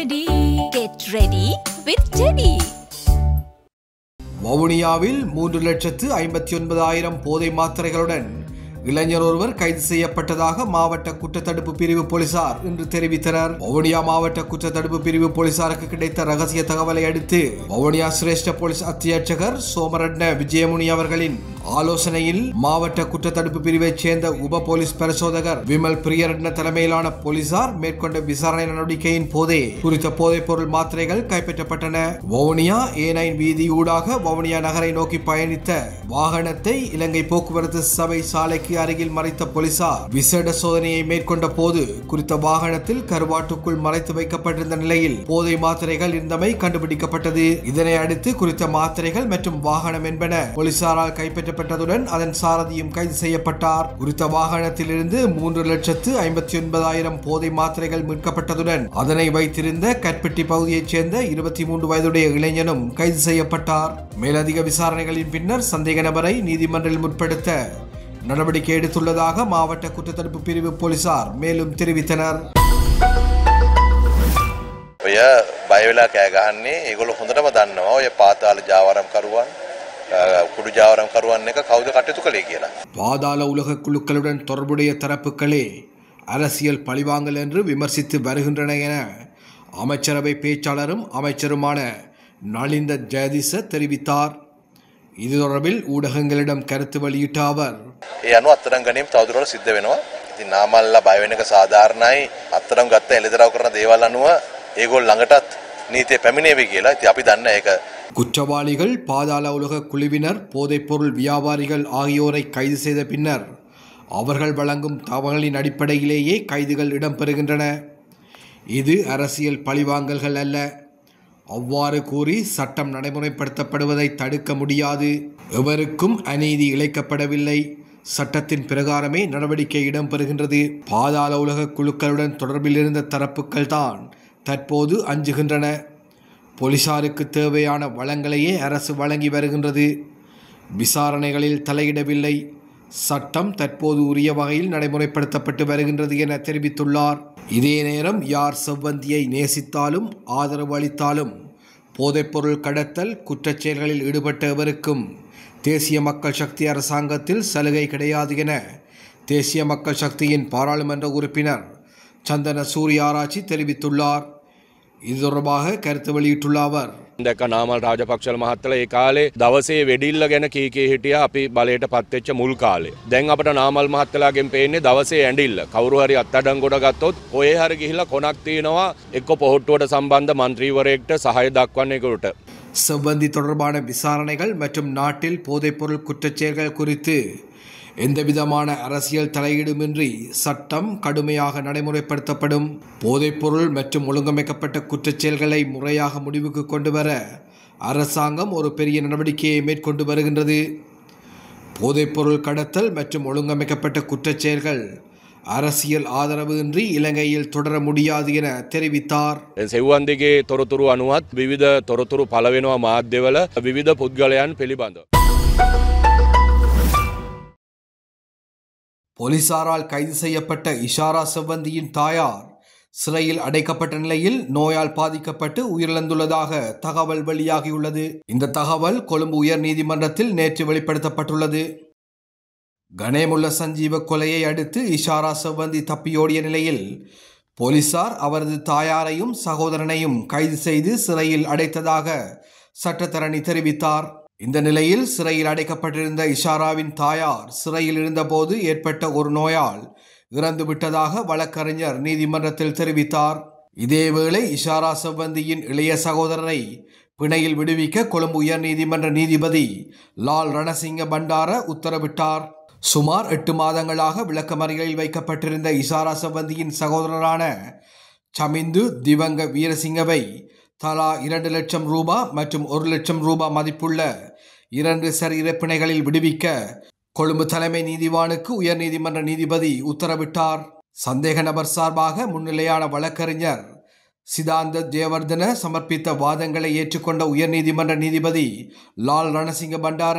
ready. Get ready with Teddy. வவுனியாவில் 3,59,000 போதை மாத்திரைகளுடன் இளைஞர் ஒருவர் கைது செய்யப்பட்டதாக மாவட்ட குற்றத்தடுப்பு பிரிவு போலீசார் இன்று தெரிவித்தனர். வவுனியா மாவட்ட குற்றத்தடுப்பு பிரிவு போலீசாருக்கு கிடைத்த ரகசிய தகவலை அடுத்து வவுனியா சிரேஷ்ட போலீஸ் அத்தியட்சகர் சோமரட்ன விஜயமுனி அவர்களின் ஆலோசனையில் மாவட்ட குற்றத்தடுப்பு பிரிவைச் சேர்ந்த உப போலீஸ் பரிசோதகர் விமல் பிரியரட்ன தலைமையிலான போலீசார் மேற்கொண்ட விசாரணை நடவடிக்கையின் போதே குறித்த போதைப் பொருள் மாத்திரைகள் கைப்பற்றப்பட்டன. வவுனியா A9 வீதி ஊடாக வவுனியா நகரை நோக்கி பயணித்த வாகனத்தை இலங்கை போக்குவரத்து சபை சாலைக்கு அருகில் மறைத்த போலீசார் விசேட சோதனையை மேற்கொண்ட போது குறித்த வாகனத்தில் கருவாட்டுக்குள் மறைத்து வைக்கப்பட்டிருந்த நிலையில் போதை மாத்திரைகள் இருந்தமை கண்டுபிடிக்கப்பட்டது. இதனை அடுத்து குறித்த மாத்திரைகள் மற்றும் வாகனம் என்பன போலீசாரால் கைப்பற்றப்பட்டதுடன் அதன் சாரதியும் கைது செய்யப்பட்டார். குறித்த வாகனத்தில் இருந்து 3,59,000 போதை மாத்திரைகள் மீட்கப்பட்டதுடன் அதனை வைத்திருந்த கட்பெட்டி பகுதியைச் சேர்ந்த 23 வயதுடைய இளைஞனும் கைது செய்யப்பட்டார். மேலதிக விசாரணைகளின் பின்னர் சந்தேக நபரை நீதிமன்றில் முற்படுத்த நடவடிக்கை எடுத்துள்ளதாக மாவட்ட குற்றத்தடுப்பு பிரிவு போலீசார் மேலும் தெரிவித்தனர். ඔය බය වෙලා කෑ ගහන්නේ ඒගොල්ලෝ හොඳටම දන්නවා ඔය පාතාල ජාවාරම් කරුවන් කුඩු ජාවාරම් කරුවන් එක කවුද කටයුතු කළේ කියලා. பாதாள உலக குழுக்களுடன் தொடர்புடைய தரப்புகளே அரசியல் பழிவாங்கல் என்று விமர்சித்து வருகின்றன என அமைச்சரவை பேச்சாளரும் அமைச்சருமான நலிந்த ஜெயதிச தெரிவித்தார். இது தொடர்பில் ஊடகங்களிடம் கருத்து வெளியிட்ட அவர் ඒ අනුව අත්තරම් ගැනීම තවදුරටත් සිද්ධ වෙනවා. ඉතින් නාමල්ලා බය වෙන එක සාධාරණයි. අත්තරම් ගත්ත එළිදරව් කරන දේවල් අනුව ඒගොල්ලෝ ළඟටත් නීතිය පැමිණේවි කියලා. ඉතින් අපි දන්න ඒක. குற்றவாளிகள் பாதாள உலக குழுவினர் போதைப்பொருள் வியாபாரிகள் ஆகியோரை கைது செய்த பின்னர் அவர்கள் வழங்கும் தகவல்களின் அடிப்படையிலேயே கைதுகள் இடம்பெறுகின்றன. இது அரசியல் பழிவாங்கல்கள் அல்ல. அவ்வாறு கூறி சட்டம் நடைமுறைப்படுத்தப்படுவதை தடுக்க முடியாது. எவருக்கும் அநீதி இழைக்கப்படவில்லை. சட்டத்தின் பிரகாரமே நடவடிக்கை இடம்பெறுகின்றது. பாதாள உலக குழுக்களுடன் தொடர்பில் இருந்த தரப்புகள் தான் தற்போது அஞ்சுகின்றன. போலீசாருக்கு தேவையான வளங்களையே அரசு வழங்கி வருகின்றது. விசாரணைகளில் தலையிடவில்லை. சட்டம் தற்போது உரிய வகையில் நடைமுறைப்படுத்தப்பட்டு வருகின்றது என தெரிவித்துள்ளார். இதே நேரம் யார் செவ்வந்தியை நேசித்தாலும் ஆதரவு அளித்தாலும் போதைப்பொருள் கடத்தல் குற்றச்செயல்களில் ஈடுபட்ட எவருக்கும் தேசிய மக்கள் சக்தி அரசாங்கத்தில் சலுகை கிடையாது என தேசிய மக்கள் சக்தியின் பாராளுமன்ற உறுப்பினர் சந்தன சூரியாராச்சி தெரிவித்துள்ளார். இது தொடர்பாக கருத்து வெளியிட்டுள்ள அவர் දැක නාමල් රාජපක්ෂල මහත්තලා ඒ කාලේ දවසේ වෙඩිල්ල ගැන කී හිටියා අපි බලයට පත් වෙච්ච මුල් කාලේ. දැන් අපිට නාමල් මහත්තලාගෙන් පේන්නේ දවසේ ඇඬිල්ල. කවුරු හරි අත්අඩංගුවට ගත්තොත් කොහේ හරි ගිහිල්ලා කොනක් තියනවා එක්ක පොහොට්ටුවට සම්බන්ධ മന്ത്രിවරයෙක්ට සහාය දක්වන්න ඒකට. செவ்வந்தி தொடர்பான விசாரணைகள் மற்றும் நாட்டில் போதைப்பொருள் குற்றச்செயல்கள் குறித்து எந்தவிதமான அரசியல் தலையீடுமின்றி சட்டம் கடுமையாக நடைமுறைப்படுத்தப்படும். போதைப்பொருள் மற்றும் ஒழுங்கமைக்கப்பட்ட குற்றச்செயல்களை முறையாக முடிவுக்கு கொண்டு வர அரசாங்கம் ஒரு பெரிய நடவடிக்கையை மேற்கொண்டு வருகின்றது. போதைப்பொருள் கடத்தல் மற்றும் ஒழுங்கமைக்கப்பட்ட குற்றச்செயல்கள் அரசியல் ஆதரவு இன்றி இலங்கையில் தொடர முடியாது என தெரிவித்தார். සෙව්වන්දිගේ තොරතුරු අනුවත් විවිධ තොරතුරු පළ වෙනවා මාධ්‍යවල විවිධ පුද්ගලයන් පිළිබඳව. போலீசாரால் கைது செய்யப்பட்ட இஷாரா செவ்வந்தியின் தாயார் சிறையில் அடைக்கப்பட்ட நிலையில் நோயால் பாதிக்கப்பட்டு உயிரிழந்துள்ளதாக தகவல் வெளியாகியுள்ளது. இந்த தகவல் கொழும்பு உயர் நீதிமன்றத்தில் நேற்று வெளிப்படுத்தப்பட்டுள்ளது. கணேமுல்ல சஞ்சீவ கொலையை அடுத்து இஷாரா செவ்வந்தி தப்பியோடிய நிலையில் போலீசார் அவரது தாயாரையும் சகோதரனையும் கைது செய்து சிறையில் அடைத்ததாக சட்டத்தரணி தெரிவித்தார். இந்த நிலையில் சிறையில் அடைக்கப்பட்டிருந்த இஷாராவின் தாயார் சிறையில் இருந்தபோது ஏற்பட்ட ஒரு நோயால் இறந்து விட்டதாக வழக்கறிஞர் நீதிமன்றத்தில் தெரிவித்தார். இதேவேளை இஷாரா செவ்வந்தியின் இளைய சகோதரரை பிணையில் விடுவிக்க கொழும்பு உயர் நீதிமன்ற நீதிபதி லால் ரணசிங்க பண்டார உத்தரவிட்டார். சுமார் 8 மாதங்களாக விளக்கமறியலில் வைக்கப்பட்டிருந்த இஷாரா செவ்வந்தியின் சகோதரரான சமிந்து திவங்க வீரசிங்கவை தலா 2 லட்சம் ரூபாய் மற்றும் 1 லட்சம் ரூபாய் மதிப்புள்ள 2 சரீர பிணைகளில் விடுவிக்க கொழும்பு தலைமை நீதிவானுக்கு உயர் நீதிமன்ற நீதிபதி உத்தரவிட்டார். சந்தேக நபர் சார்பாக முன்னிலையான வழக்கறிஞர் சிதாந்த ஜெயவர்தன சமர்ப்பித்த வாதங்களை ஏற்றுக்கொண்ட உயர் நீதிமன்ற நீதிபதி லால் ரணசிங்க பண்டார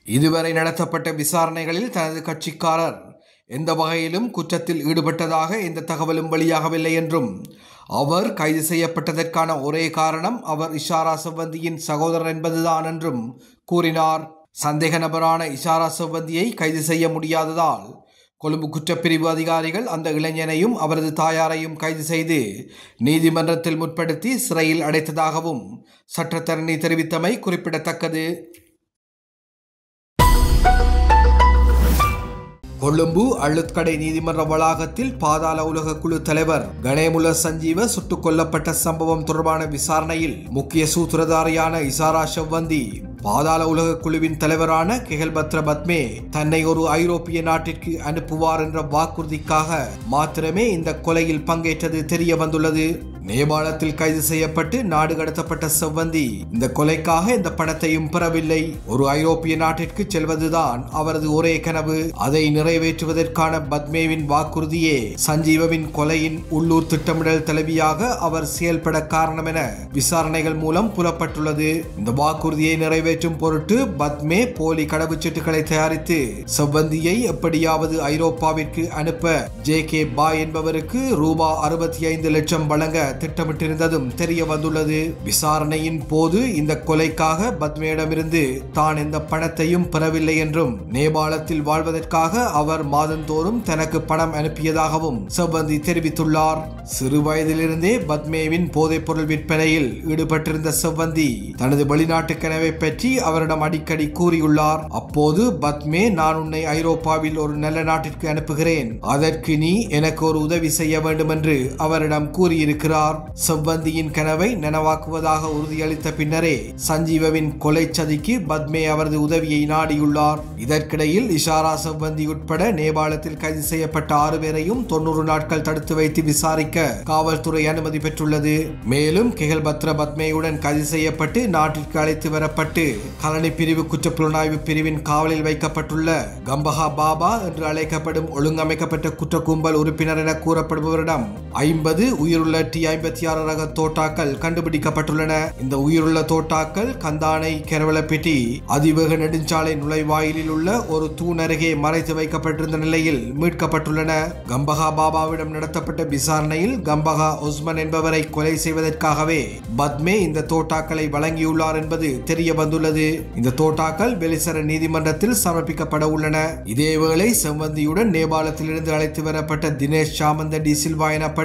இதுவரை நடத்தப்பட்ட விசாரணைகளில் தனது கட்சிக்காரர் எந்த வகையிலும் குற்றத்தில் ஈடுபட்டதாக எந்த தகவலும் வெளியாகவில்லை என்றும் அவர் கைது செய்யப்பட்டதற்கான ஒரே காரணம் அவர் இஷாரா செவ்வந்தியின் சகோதரர் என்பதுதான் என்றும் கூறினார். சந்தேக நபரான இஷாரா செவ்வந்தியை கைது செய்ய முடியாததால் கொழும்பு குற்றப்பிரிவு அதிகாரிகள் அந்த இளைஞனையும் அவரது தாயாரையும் கைது செய்து நீதிமன்றத்தில் முற்படுத்தி சிறையில் அடைத்ததாகவும் சட்டத்தரணி தெரிவித்தமை குறிப்பிடத்தக்கது. கொழும்பு அழுத்கடை நீதிமன்ற வளாகத்தில் பாதாள உலக குழு தலைவர் கணேமுல சஞ்சீவ சுட்டுக் கொல்லப்பட்ட சம்பவம் தொடர்பான விசாரணையில் முக்கிய சூத்திரதாரியான இஷாரா செவ்வந்தி பாதாள உலக குழுவின் தலைவரான கெஹல்பத்ர பத்மே தன்னை ஒரு ஐரோப்பிய நாட்டிற்கு அனுப்புவார் என்ற வாக்குறுதிக்காக மாத்திரமே இந்த கொலையில் பங்கேற்றது தெரிய வந்துள்ளது. நேபாளத்தில் கைது செய்யப்பட்டு நாடு கடத்தப்பட்ட செவ்வந்தி இந்த கொலைக்காக இந்த பணத்தையும் பெறவில்லை. ஒரு ஐரோப்பிய நாட்டிற்கு செல்வதுதான் அவரது ஒரே கனவு. அதை நிறைவேற்றுவதற்கான பத்மேவின் வாக்குறுதியே சஞ்சீவவின் கொலையின் உள்ளூர் திட்டமிடல் தலைவியாக அவர் செயல்பட காரணம் என விசாரணைகள் மூலம் புலப்பட்டுள்ளது. இந்த வாக்குறுதியை நிறைவேற்றும் பொருட்டு பத்மே போலி கடவுச்சீட்டுகளை தயாரித்து செவ்வந்தியை எப்படியாவது ஐரோப்பாவிற்கு அனுப்ப ஜே.கே. பாய் என்பவருக்கு ரூபாய் 65 லட்சம் வழங்க திட்டமிட்டிருந்ததும் தெரிய வந்துள்ளது. விசாரணையின் போது இந்த கொலைக்காக பத்மேயிடமிருந்து தான் எந்த பணத்தையும் பெறவில்லை என்றும் நேபாளத்தில் வாழ்வதற்காக அவர் மாதந்தோறும் தனக்கு பணம் அனுப்பியதாகவும் செவ்வந்தி தெரிவித்துள்ளார். சிறு வயதிலிருந்தே பத்மேவின் போதைப் பொருள் விற்பனையில் ஈடுபட்டிருந்த செவ்வந்தி தனது வெளிநாட்டு கனவை பற்றி அவரிடம் அடிக்கடி கூறியுள்ளார். அப்போது பத்மே, நான் உன்னை ஐரோப்பாவில் ஒரு நல்ல நாட்டிற்கு அனுப்புகிறேன், அதற்கு நீ எனக்கு ஒரு உதவி செய்ய வேண்டும் என்று அவரிடம் கூறியிருக்கிறார். செவ்வந்தியின் கனவை நனவாக்குவதாக உறுதியளித்த பின்னரே சஞ்சீவவின் கொலை சதிக்கு பத்மே அவரது உதவியை நாடியுள்ளார். இதற்கிடையில் இஷாரா செவ்வந்தி உட்பட நேபாளத்தில் கைது செய்யப்பட்ட 6 பேரையும் 90 நாட்கள் தடுத்து வைத்து விசாரிக்க காவல்துறை அனுமதி பெற்றுள்ளது. மேலும் கெஹல்பத்ர பத்மேயுடன் கைது செய்யப்பட்டு நாட்டிற்கு அழைத்து வரப்பட்டு கலனி பிரிவு குற்றப்புலனாய்வு பிரிவின் காவலில் வைக்கப்பட்டுள்ள கம்பஹா பாபா என்று அழைக்கப்படும் ஒழுங்கமைக்கப்பட்ட குற்ற கும்பல் உறுப்பினர் என கூறப்படுபவரிடம் 50 உயிருள்ள T56 ரக தோட்டாக்கள் கண்டுபிடிக்கப்பட்டுள்ளன. இந்த உயிருள்ள தோட்டாக்கள் கந்தானை கெரவலப்பிட்டி அதிவேக நெடுஞ்சாலை நுழைவாயிலில் உள்ள ஒரு தூண் அருகே மறைத்து வைக்கப்பட்டிருந்த நிலையில் மீட்கப்பட்டுள்ளன. கம்பஹா பாபாவிடம் நடத்தப்பட்ட விசாரணையில் கம்பஹா ஒஸ்மன் என்பவரை கொலை செய்வதற்காகவே பத்மே இந்த தோட்டாக்களை வழங்கியுள்ளார் என்பது தெரிய வந்துள்ளது. இந்த தோட்டாக்கள் வெலிசர நீதிமன்றத்தில் சமர்ப்பிக்கப்பட உள்ளன. இதேவேளை செவ்வந்தியுடன் நேபாளத்திலிருந்து அழைத்து வரப்பட்ட தினேஷ் சாமந்த டி சில்வா எனப்படும்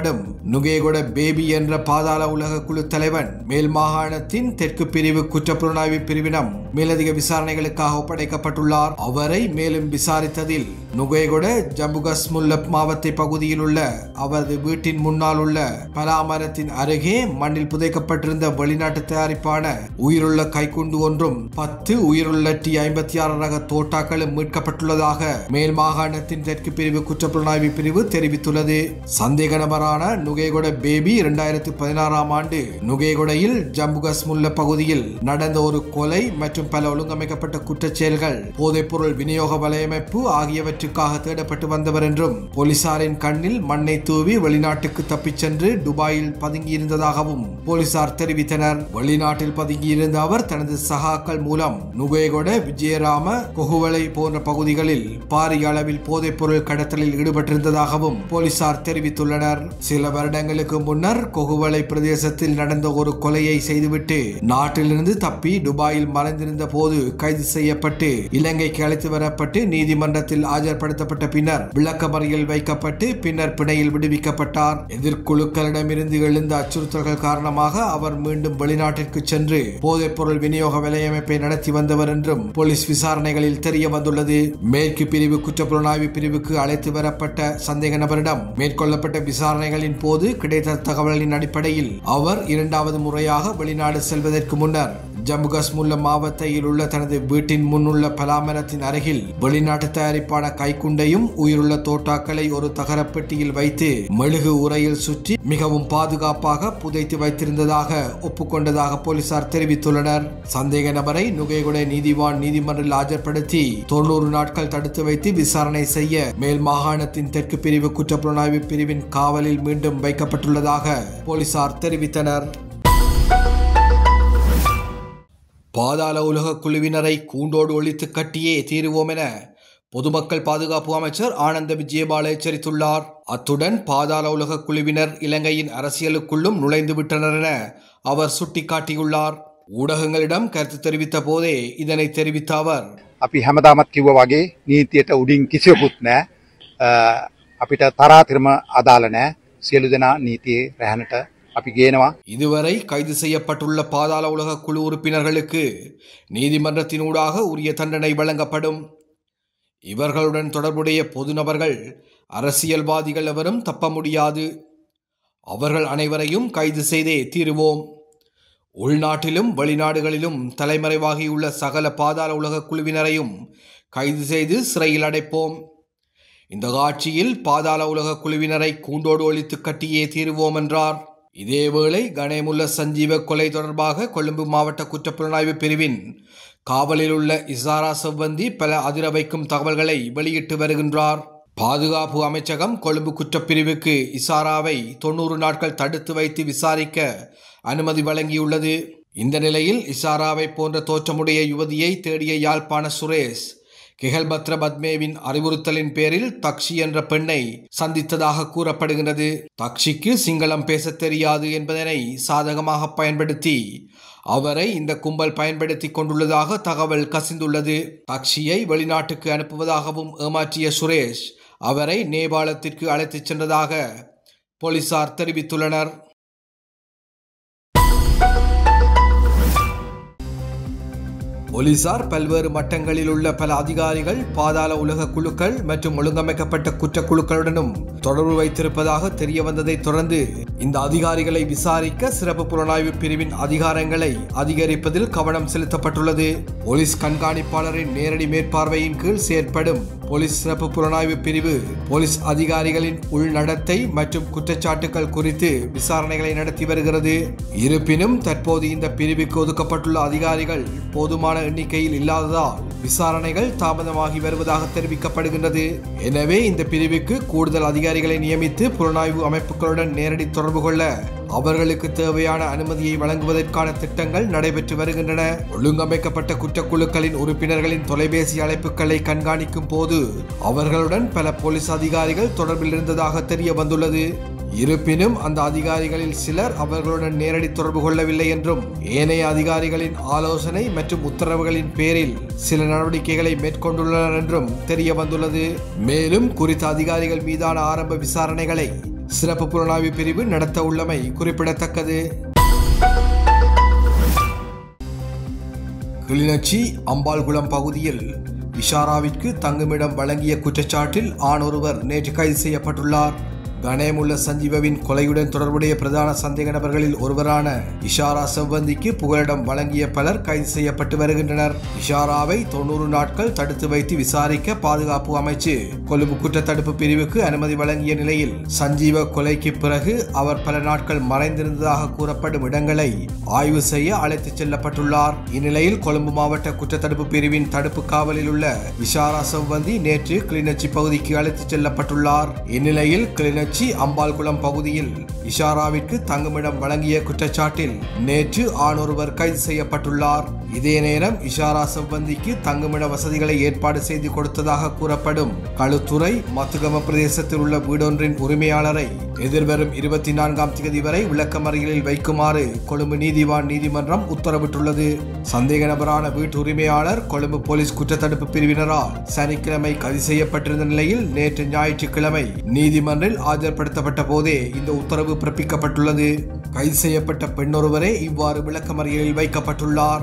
நுகேகொட பேபி என்ற பாதாள உலக குழு தலைவன் மேல் மாகாணத்தின் தெற்கு பிரிவு குற்றப்புலனாய்வு பிரிவினம் மேலதிக விசாரணைகளுக்காக ஒப்படைக்கப்பட்டுள்ளார். அவரை மேலும் விசாரித்ததில் நுகேகொட ஜம்புகஸ்முல்ல மாவட்ட பகுதியில் உள்ள அவரது வீட்டின் முன்னால் உள்ள பலாமரத்தின் அருகே மண்ணில் புதைக்கப்பட்டிருந்த வெளிநாட்டு தயாரிப்பான உயிருள்ள கைக்குண்டு ஒன்றும் 10 உயிருள்ள T56 ரக தோட்டாக்களும் மீட்கப்பட்டுள்ளதாக மேல் மாகாணத்தின் தெற்கு பிரிவு குற்றப்புலனாய்வு பிரிவு தெரிவித்துள்ளது. சந்தேக நபரான நுகேகொட பேபி 2016ஆம் ஆண்டு நுகேகொடையில் ஜம்புகஸ்முல்ல பகுதியில் நடந்த ஒரு கொலை மற்றும் பல ஒழுங்கமைக்கப்பட்ட குற்றச் செயல்கள், போதைப்பொருள் விநியோக வலையமைப்பு ஆகியவற்றுக்காக தேடப்பட்டு வந்தவர் என்றும் போலீசாரின் கண்ணில் மண்ணை தூவி வெளிநாட்டுக்கு தப்பிச் சென்று துபாயில் பதுங்கியிருந்ததாகவும் போலீசார் தெரிவித்தனர். வெளிநாட்டில் பதுங்கியிருந்த அவர் தனது சகாக்கள் மூலம் நுகேகொட, விஜயராம, கொகுவளை போன்ற பகுதிகளில் பாரிய அளவில் போதைப்பொருள் கடத்தலில் ஈடுபட்டிருந்ததாகவும் போலீசார் தெரிவித்துள்ளனர். சில வருடங்களுக்கு முன்னர் கொகுவளை பிரதேசத்தில் நடந்த ஒரு கொலையை செய்துவிட்டு நாட்டிலிருந்து தப்பி துபாயில் மறைந்திருந்த போது கைது செய்யப்பட்டு இலங்கைக்கு அழைத்து வரப்பட்டு நீதிமன்றத்தில் ஆஜர்படுத்தப்பட்ட பின்னர் விளக்கமறியலில் வைக்கப்பட்டு பின்னர் பிணையில் விடுவிக்கப்பட்டார். எதிர்குழுக்களிடமிருந்து எழுந்த அச்சுறுத்தல்கள் காரணமாக அவர் மீண்டும் வெளிநாட்டிற்கு சென்று போதைப்பொருள் விநியோக வலையமைப்பை நடத்தி வந்தவர் என்றும் போலீஸ் விசாரணைகளில் தெரிய வந்துள்ளது. மேற்கு பிரிவு குற்றப்புலனாய்வு பிரிவுக்கு அழைத்து வரப்பட்ட சந்தேக நபரிடம் மேற்கொள்ளப்பட்ட விசாரணைகளின் போது கிடைத்த தகவலின் அடிப்படையில் அவர் 2வது முறையாக வெளிநாடு செல்வதற்கு முன்னர் ஜம்புகஸ்முல்ல மாவட்டத்தில் உள்ள தனது வீட்டின் முன்னுள்ள பலாமரத்தின் அருகில் வெளிநாட்டு தயாரிப்பான கைக்குண்டையும் உயிருள்ள தோட்டாக்களை ஒரு தகரப்பெட்டியில் வைத்து மெழுகு உரையில் சுற்றி மிகவும் பாதுகாப்பாக புதைத்து வைத்திருந்ததாக ஒப்புக்கொண்டதாக போலீசார் தெரிவித்துள்ளனர். சந்தேக நபரை நுகேகொட நீதிவான் நீதிமன்றில் ஆஜர்படுத்தி 90 நாட்கள் தடுத்து வைத்து விசாரணை செய்ய மேல் மாகாணத்தின் தெற்கு பிரிவு குற்றப்புலனாய்வு பிரிவின் காவலில் மீண்டும் வைக்கப்பட்டுள்ளதாக போலீசார் தெரிவித்தனர். பாதாள உலக குழுவினரை கூண்டோடு ஒழித்து கட்டியே தீருவோம் என பொதுமக்கள் பாதுகாப்பு அமைச்சர் ஆனந்த விஜயபால எச்சரித்துள்ளார். அத்துடன் பாதாள உலக குழுவினர் இலங்கையின் அரசியலுக்குள்ளும் நுழைந்து விட்டனர் என அவர் சுட்டிக்காட்டியுள்ளார். ஊடகங்களிடம் கருத்து தெரிவித்த போதே இதனை தெரிவித்த அவர், අපි හැමදාමත් කිව්වා වගේ නීතියට උඩින් කිසිවෙකුත් නැහැ. අපිට තරාතිරම අදාළ නැහැ. සියලු දෙනා නීතියේ රැහැනට අපි ගේනවා. இதுவரை கைது செய்யப்பட்டுள்ள பாதாள உலக குழு உறுப்பினர்களுக்கு நீதிமன்றத்தினூடாக உரிய தண்டனை வழங்கப்படும். இவர்களுடன் தொடர்புடைய பொது நபர்கள், அரசியல்வாதிகள் எவரும் தப்ப முடியாது. அவர்கள் அனைவரையும் கைது செய்தே தீருவோம். உள்நாட்டிலும் வெளிநாடுகளிலும் தலைமறைவாகியுள்ள சகல பாதாள உலக குழுவினரையும் கைது செய்து சிறையில் அடைப்போம். இந்த ஆட்சியில் பாதாள உலக குழுவினரை கூண்டோடு ஒழித்து கட்டியே தீருவோம் என்றார். இதேவேளை கணேமுல்ல சஞ்சீவ கொலை தொடர்பாக கொழும்பு மாவட்ட குற்றப்புலனாய்வு பிரிவின் காவலில் உள்ள இசாரா செவ்வந்தி பல அதிர வைக்கும் தகவல்களை வெளியிட்டு வருகின்றார். பாதுகாப்பு அமைச்சகம் கொழும்பு குற்றப்பிரிவுக்கு இசாராவை 90 நாட்கள் தடுத்து வைத்து விசாரிக்க அனுமதி வழங்கியுள்ளது. இந்த நிலையில் இசாராவை போன்ற தோற்றமுடைய யுவதியை தேடிய யாழ்ப்பாண சுரேஷ் கிஹல்பத்ர பத்மேவின் அறிவுறுத்தலின் பேரில் தக்ஷி என்ற பெண்ணை சந்தித்ததாக கூறப்படுகின்றது. தக்ஷிக்கு சிங்களம் பேச தெரியாது என்பதனை சாதகமாக பயன்படுத்தி அவரை இந்த கும்பல் பயன்படுத்தி கொண்டுள்ளதாக தகவல் கசிந்துள்ளது. தக்ஷியை வெளிநாட்டுக்கு அனுப்புவதாகவும் ஏமாற்றிய சுரேஷ் அவரை நேபாளத்திற்கு அழைத்துச் சென்றதாக போலீசார் தெரிவித்துள்ளனர். போலீசார் பல்வேறு மட்டங்களில் உள்ள பல அதிகாரிகள், பாதாள உலக குழுக்கள் மற்றும் ஒழுங்கமைக்கப்பட்ட குற்றக்குழுக்களுடனும் தொடர்பு வைத்திருப்பதாக தெரிய வந்ததை தொடர்ந்து இந்த அதிகாரிகளை விசாரிக்க சிறப்பு புலனாய்வு பிரிவின் அதிகாரங்களை அதிகரிப்பதில் கவனம் செலுத்தப்பட்டுள்ளது. போலீஸ் கண்காணிப்பாளரின் நேரடி மேற்பார்வையின் கீழ் செயற்படும் போலீஸ் சிறப்பு புலனாய்வு பிரிவு போலீஸ் அதிகாரிகளின் உள்நடத்தை மற்றும் குற்றச்சாட்டுகள் குறித்து விசாரணைகளை நடத்தி வருகிறது. இருப்பினும் தற்போது இந்த பிரிவுக்கு ஒதுக்கப்பட்டுள்ள அதிகாரிகள் போதுமான எண்ணிக்கையில் இல்லாததால் விசாரணைகள் தாமதமாகி வருவதாக தெரிவிக்கப்படுகின்றது. எனவே இந்த பிரிவுக்கு கூடுதல் அதிகாரிகளை நியமித்து புலனாய்வு அமைப்புகளுடன் நேரடி தொடர்பு கொள்ள அவர்களுக்கு தேவையான அனுமதியை வழங்குவதற்கான திட்டங்கள் நடைபெற்று வருகின்றன. ஒழுங்கமைக்கப்பட்ட குற்றக்குழுக்களின் உறுப்பினர்களின் தொலைபேசி அழைப்புகளை கண்காணிக்கும் போது அவர்களுடன் பல போலீஸ் அதிகாரிகள் தொடர்பில் இருந்ததாக தெரிய வந்துள்ளது. இருப்பினும் அந்த அதிகாரிகளில் சிலர் அவர்களுடன் நேரடி தொடர்பு கொள்ளவில்லை என்றும் ஏனைய அதிகாரிகளின் ஆலோசனை மற்றும் உத்தரவுகளின் பேரில் சில நடவடிக்கைகளை மேற்கொண்டுள்ளனர் என்றும் தெரிய வந்துள்ளது. மேலும் குறித்த அதிகாரிகள் மீதான ஆரம்ப விசாரணைகளை சிறப்பு புலனாய்வு பிரிவு நடத்த உள்ளமை குறிப்பிடத்தக்கது. கிளிநொச்சி அம்பாள்குளம் பகுதியில் இஷாராவிற்கு தங்குமிடம் வழங்கிய குற்றச்சாட்டில் ஆண் ஒருவர் நேற்று கைது செய்யப்பட்டுள்ளார். கணேமுல்ல சஞ்சீவவின் கொலையுடன் தொடர்புடைய பிரதான சந்தேக நபர்களில் ஒருவரான இஷாரா செவ்வந்திக்கு புகலிடம் வழங்கிய பலர் கைது செய்யப்பட்டு வருகின்றனர். இஷாராவை 90 நாட்கள் தடுத்து வைத்து விசாரிக்க பாதுகாப்பு அமைச்சு கொழும்பு குற்றத்தடுப்பு பிரிவுக்கு அனுமதி வழங்கிய நிலையில் சஞ்சீவ கொலைக்கு பிறகு அவர் பல நாட்கள் மறைந்திருந்ததாக கூறப்படும் இடங்களை ஆய்வு செய்ய அழைத்துச் செல்லப்பட்டுள்ளார். இந்நிலையில் கொழும்பு மாவட்ட குற்றத்தடுப்பு பிரிவின் தடுப்பு காவலில் உள்ள இஷாரா செவ்வந்தி நேற்று கிளிநொச்சி பகுதிக்கு அழைத்துச் செல்லப்பட்டுள்ளார். இந்நிலையில் கிளிநொச்சி அம்பாள்குளம் பகுதியில் இஷாராவிற்கு தங்குமிடம் வழங்கிய குற்றச்சாட்டில் நேற்று ஆணொருவர் கைது செய்யப்பட்டுள்ளார். இதே நேரம் இஷாரா செவ்வந்திக்கு தங்குமிட வசதிகளை ஏற்பாடு செய்து கொடுத்ததாக கூறப்படும் களுத்துறை மத்துகம பிரதேசத்தில் உள்ள வீடொன்றின் உரிமையாளரை எதிர்வரும் 24ஆம் தேதி வரை விளக்கமறியலில் வைக்குமாறு கொழும்பு நீதிவான் நீதிமன்றம் உத்தரவிட்டுள்ளது. சந்தேக நபரான வீட்டு உரிமையாளர் கொழும்பு போலீஸ் குற்றத்தடுப்பு பிரிவினரால் சனிக்கிழமை கைது செய்யப்பட்டிருந்த நிலையில் நேற்று ஞாயிற்றுக்கிழமை நீதிமன்றில் ஆஜர்படுத்தப்பட்ட போதே இந்த உத்தரவு பிறப்பிக்கப்பட்டுள்ளது. கைது செய்யப்பட்ட பெண்ணொருவரே இவ்வாறு விளக்கமறியலில் வைக்கப்பட்டுள்ளார்.